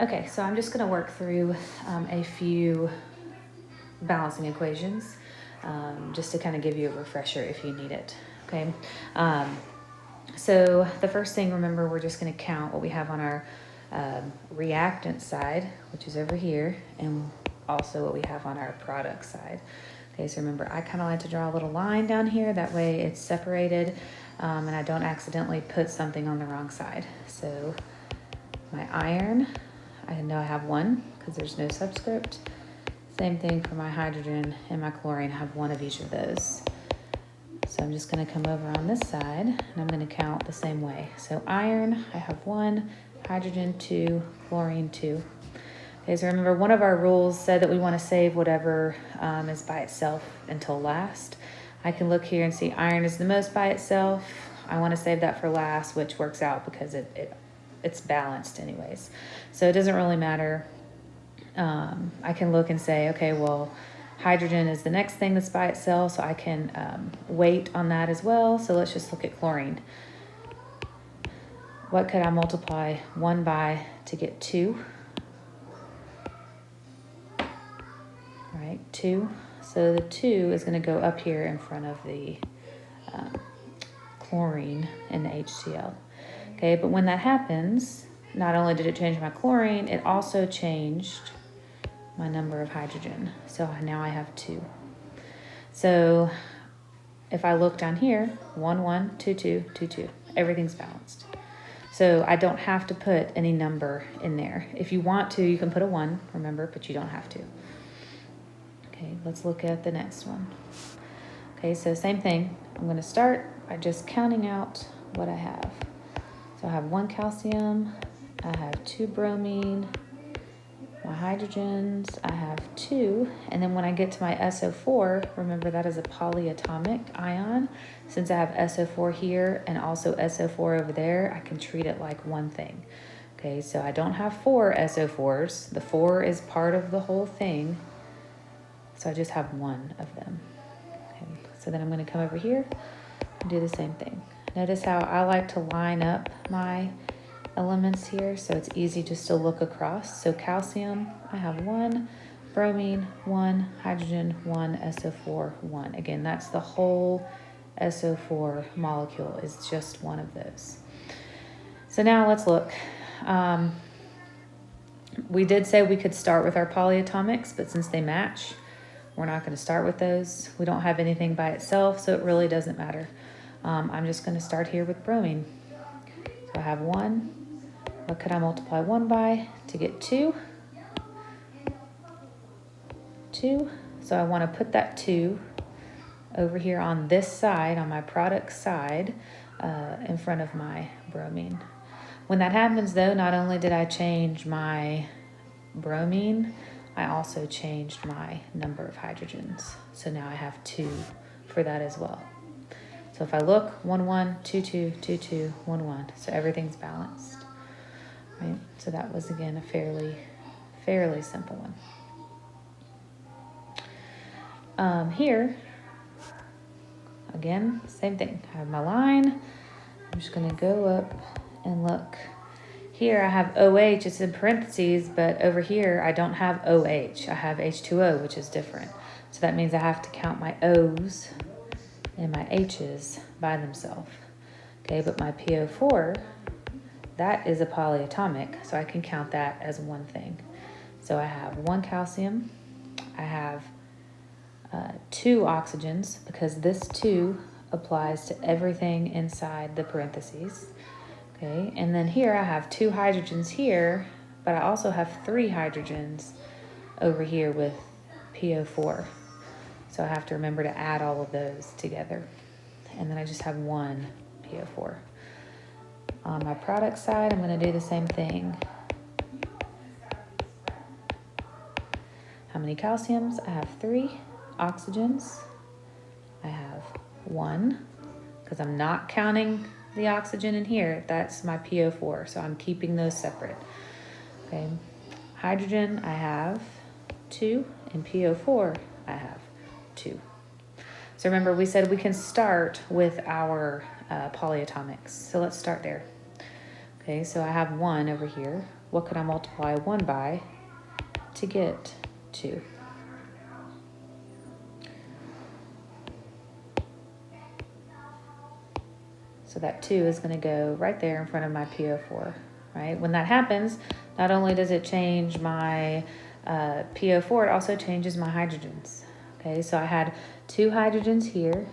Okay, so I'm just going to work through a few balancing equations just to kind of give you a refresher if you need it. Okay, so the first thing, remember, we're just going to count what we have on our reactant side, which is over here, and also what we have on our product side. Okay, so remember, I kind of like to draw a little line down here. That way it's separated and I don't accidentally put something on the wrong side. So my iron, I know I have one because there's no subscript. Same thing for my hydrogen and my chlorine. I have one of each of those. So I'm just going to come over on this side and I'm going to count the same way. So iron, I have 1, hydrogen 2, chlorine 2. Okay, so remember, one of our rules said that we want to save whatever is by itself until last. I can look here and see iron is the most by itself. I want to save that for last, which works out because it's balanced anyways. So it doesn't really matter. I can look and say, okay, well, hydrogen is the next thing that's by itself, so I can wait on that as well. So let's just look at chlorine. What could I multiply 1 by to get 2? Right, 2. So the 2 is going to go up here in front of the chlorine and the HCl. Okay, but when that happens, not only did it change my chlorine, it also changed my number of hydrogen. So now I have 2. So if I look down here, 1, 1, 2, 2, 2, 2, everything's balanced. So I don't have to put any number in there. If you want to, you can put a 1, remember, but you don't have to. Okay, let's look at the next one. Okay, so same thing. I'm going to start by just counting out what I have. So I have 1 calcium, I have 2 bromine, my hydrogens, I have 2, and then when I get to my SO4, remember that is a polyatomic ion. Since I have SO4 here and also SO4 over there, I can treat it like one thing. Okay, so I don't have 4 SO4s. The 4 is part of the whole thing. So I just have 1 of them. Okay, so then I'm going to come over here and do the same thing. Notice how I like to line up my elements here so it's easy just to look across. So calcium, I have 1, bromine 1, hydrogen 1, SO4 1. Again, that's the whole SO4 molecule is just one of those. So now let's look. We did say we could start with our polyatomics, but since they match, we're not going to start with those. We don't have anything by itself, so it really doesn't matter. I'm just going to start here with bromine. So I have 1. What could I multiply 1 by to get 2? 2. So I want to put that 2 over here on this side, on my product side, in front of my bromine. When that happens, though, not only did I change my bromine, I also changed my number of hydrogens. So now I have 2 for that as well. So if I look, 1, 1, 2, 2, 2, 2, 1, 1. So everything's balanced. Right? So that was, again, a fairly simple one. Here, again, same thing. I have my line. I'm just going to go up and look. Here I have OH, it's in parentheses, but over here I don't have OH. I have H2O, which is different. So that means I have to count my O's and my H's by themselves. Okay, but my PO4, that is a polyatomic, so I can count that as one thing. So I have 1 calcium, I have 2 oxygens, because this 2 applies to everything inside the parentheses. Okay, and then here I have 2 hydrogens here, but I also have 3 hydrogens over here with PO4. So I have to remember to add all of those together. And then I just have 1 PO4. On my product side, I'm going to do the same thing. How many calciums? I have 3. Oxygens, I have 1, because I'm not counting the oxygen in here. That's my PO4, so I'm keeping those separate. Okay, hydrogen I have 2, and PO4 I have 2. So remember, we said we can start with our polyatomics. So let's start there. Okay, so I have 1 over here. What could I multiply 1 by to get 2? So that 2 is going to go right there in front of my PO4, right? When that happens, not only does it change my PO4, it also changes my hydrogens. Okay, so I had 2 hydrogens here.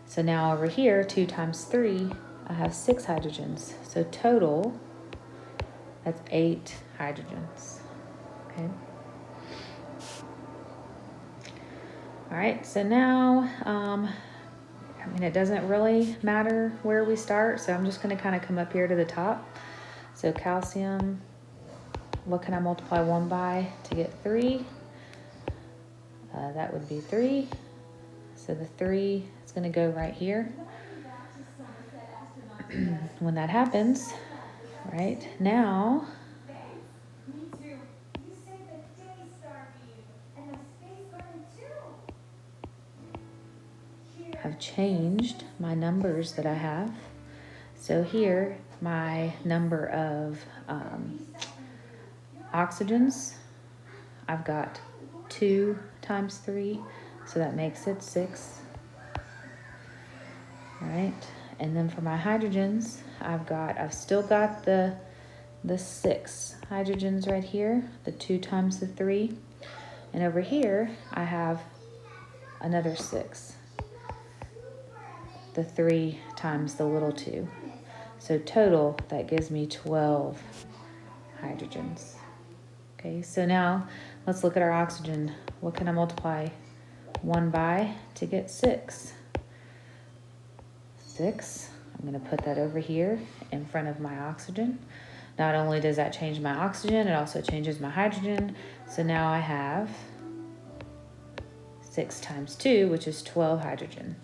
So now over here, 2 times 3, I have 6 hydrogens. So total, that's 8 hydrogens. Okay. All right, so now, I mean, it doesn't really matter where we start, so I'm just going to kind of come up here to the top. So calcium, what can I multiply 1 by to get 3? That would be 3. So the 3 is going to go right here. When that happens, right now, I've changed my numbers that I have. So here, my number of oxygens, I've got 2 times 3, so that makes it 6. All right, and then for my hydrogens, I've still got the 6 hydrogens right here, the 2 times the 3, and over here I have another 6, the 3 times the little 2. So total, that gives me 12 hydrogens. Okay, so now let's look at our oxygen. What can I multiply 1 by to get 6? 6, I'm going to put that over here in front of my oxygen. Not only does that change my oxygen, it also changes my hydrogen. So now I have 6 times 2, which is 12 hydrogen.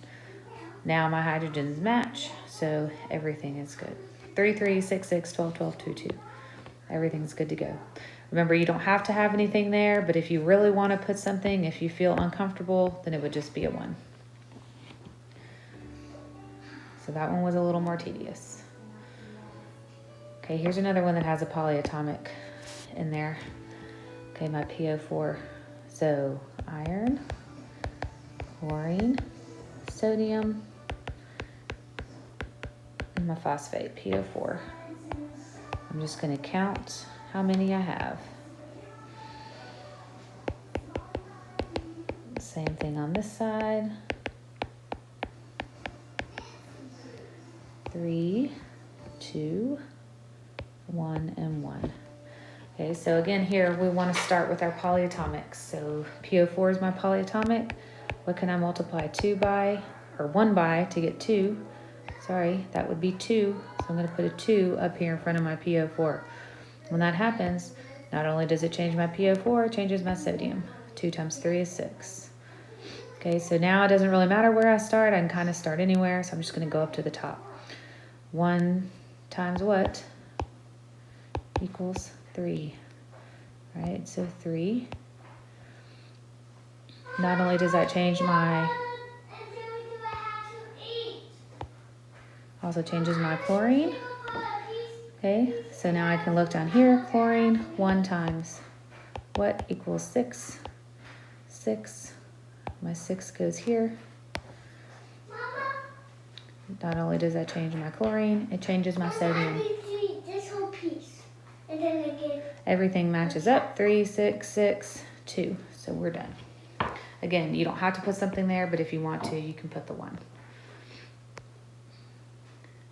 Now my hydrogens match, so everything is good. 3, 3, 6, 6, 12, 12, 2, 2. Everything's good to go. Remember, you don't have to have anything there, but if you really want to put something, if you feel uncomfortable, then it would just be a 1. So that one was a little more tedious. Okay, here's another one that has a polyatomic in there. Okay, my PO4. So iron, chlorine, sodium, and my phosphate, PO4. I'm just going to count how many I have. Same thing on this side. 3, 2, 1, and 1. Okay, so again here we want to start with our polyatomics. So PO4 is my polyatomic. What can I multiply 2 by, or 1 by to get 2? Sorry, that would be 2. So I'm going to put a 2 up here in front of my PO4. When that happens, not only does it change my PO4, it changes my sodium. 2 times 3 is 6. Okay, so now it doesn't really matter where I start. I can kind of start anywhere, so I'm just going to go up to the top. 1 times what equals 3, right? So 3. Not only does that change my, also changes my chlorine. Okay, so now I can look down here. Chlorine, 1 times what equals 6? 6. My 6 goes here. Not only does that change my chlorine, it changes my sodium. This whole piece. And then again. Everything matches up. 3, 6, 6, 2. So we're done. Again, you don't have to put something there, but if you want to, you can put the 1.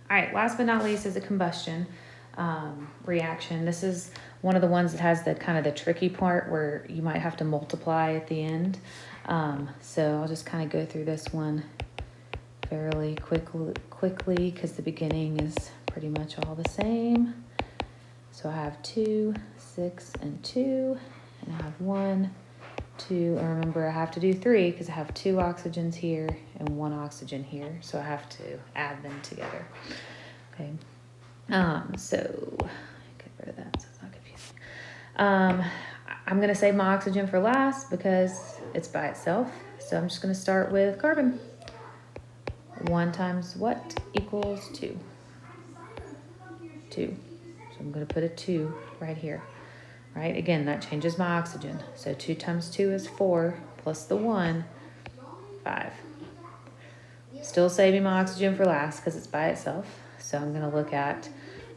All right, last but not least is a combustion reaction. This is one of the ones that has the kind of the tricky part where you might have to multiply at the end. So I'll just kind of go through this one fairly quickly because the beginning is pretty much all the same. So I have 2, 6, and 2, and I have 1, 2, and remember I have to do 3 because I have 2 oxygens here and 1 oxygen here, so I have to add them together. Okay, so get rid of that so it's not confusing. I'm gonna save my oxygen for last because it's by itself, so I'm just gonna start with carbon. 1 times what equals 2? 2. So I'm going to put a 2 right here. Right? Again, that changes my oxygen. So 2 times 2 is 4, plus the 1, 5. Still saving my oxygen for last because it's by itself. So I'm going to look at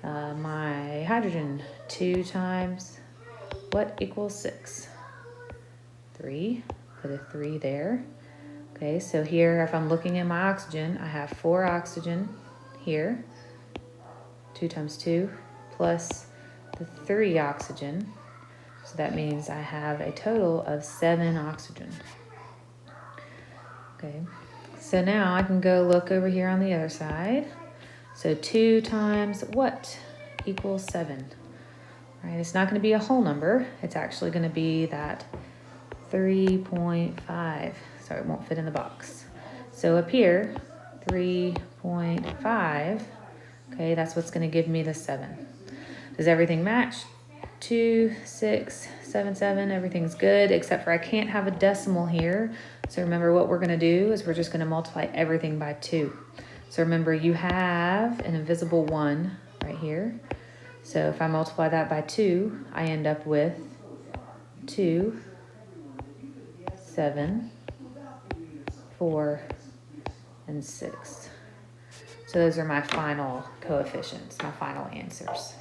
my hydrogen. 2 times what equals 6? 3. Put a 3 there. Okay, so here, if I'm looking at my oxygen, I have 4 oxygen here. 2 times 2 plus the 3 oxygen. So that means I have a total of 7 oxygen. Okay, so now I can go look over here on the other side. So 2 times what equals 7? Right, it's not going to be a whole number. It's actually going to be that 3.5. So it won't fit in the box. So up here, 3.5. Okay, that's what's going to give me the 7. Does everything match? 2, 6, 7, 7. Everything's good, except for I can't have a decimal here. So remember what we're going to do is we're just going to multiply everything by 2. So remember you have an invisible 1 right here. So if I multiply that by 2, I end up with 2, 7, 4, and 6. So those are my final coefficients, my final answers.